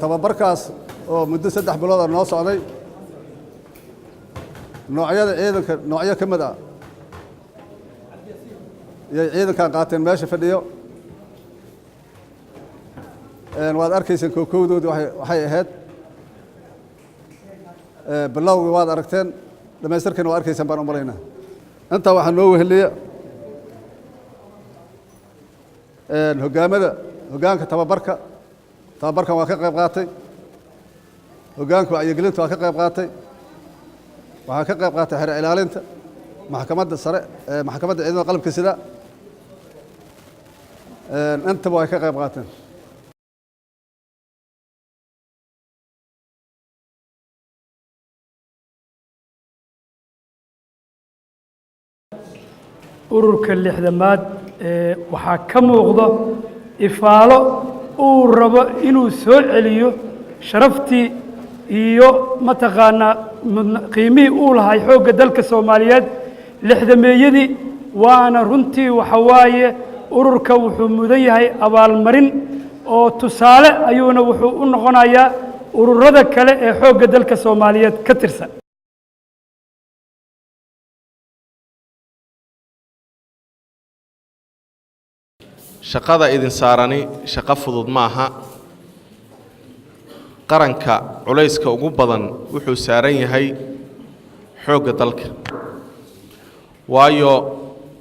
tababarkaas oo muddo 3 bilood noo socday noocyada ciidanka noocyo ka mid ah iyo ciidanka qaateen meesha fadhiyo waad arkaysan koowdoodii waxay ahayd bilowgii waad aragteen dhamaystirkana waad arkaysan baan u malaynaa intaa waxaa noo weheliya hoggaanka tababarkan waa ka qayb qaatay hoggaanka wacyigelinta waa ka qayb qaatay waxaa ka qayb qaatay xeer ilaalinta maxkamadda sare maxkamadda ciidamada qalabka sida intaba way ka qayb qaateen ururka lixdamaad waxaa ka muuqda ifaalo uu rabo inuu soo celiyo sharaftii iyo mataqaanaa qiimihii uu lahay xoogga dalka Soomaaliyeed lixdameeyadii waana runtii waxa waaye ururka wuxuu mudan yahay abaalmarin oo tusaale ayuuna wuxuu u noqonayaa ururada kale ee xoogga dalka Soomaaliyeed ka tirsan shaqada idin saarani shaqo fudud maaha qaranka culayska ugu badan wuxuu saaran yahay xoogga dalka waayo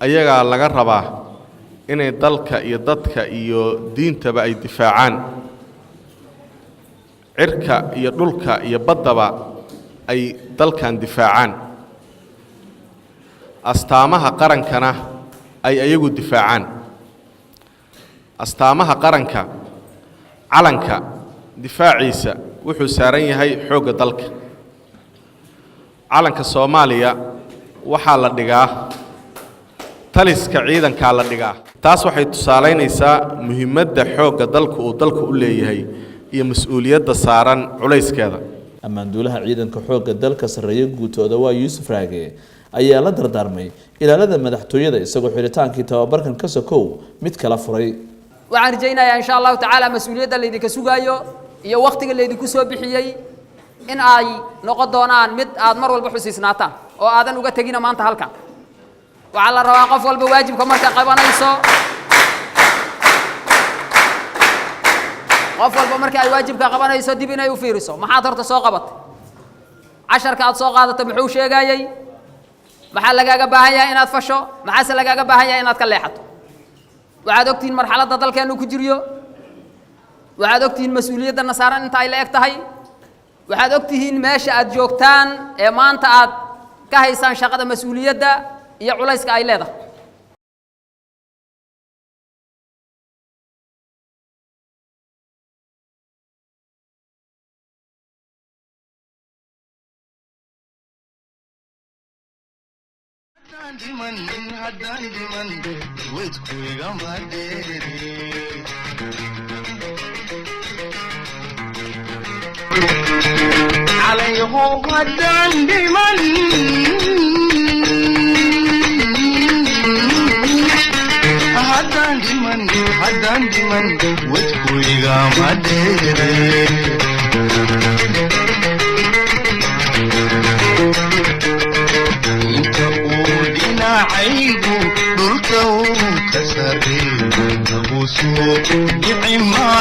ayaga laga rabaa inay dalka iyo dadka iyo diintaba ay difaacaan cirka iyo dhulka iyo baddaba ay dalkan difaacaan astaamaha qarankana ay ayagu difaacaan astaamaha qaranka calanka difaaciisa wuxuu saaran yahay xoogga dalka calanka Soomaaliya waxaa la dhigaa taliska ciidanka la dhigaa taas waxay tusaaleynaysaa muhiimadda xoogga dalka uu dalku u leeyahay iyo mas'uuliyadda saaran culayskeeda ammaanduulaha ciidanka xoogga dalka sareeyo guutooda waa Yuusuf Raage ayaa la dardaarmay ilaalada madaxtooyada isagoo xiritaankii tababarkan ka sokow mid kala furay waxaan rajaynayaa insha Allah ta'ala mas'uuliyadda leedinka sugaayo iyo waqtiga leedinku soo bixiyay in ay noqon doonaan mid aad mar walba xusiisnaataan oo aadan uga tagina maanta halkan waxa la rabaa qof walba waajibka marka qabanayso qof walba marka ay waajibka qabanayso dib inay u fiiriso maxaad horta soo qabatay casharka aad soo qaadato muxuu sheegayay maxaa lagaaga baahan yahay inaad fasho maxaa lagaaga baahan yahay inaad ka leexato waxaad ogtiin marxaladda dalkeenu ku jiriyo waxaad ogtiin mas'uuliyadda nasaaran inta ay la eg tahay waxaad ogtiin meesha aad joogtaan ee maanta aad ka haysaan shaqada mas'uuliyadda iyo culayska ay leedahay عليه غدان بمن هدان بمن وتكوي غامديري انت قودنا عيبو دلكو كسري نبوسو يعمار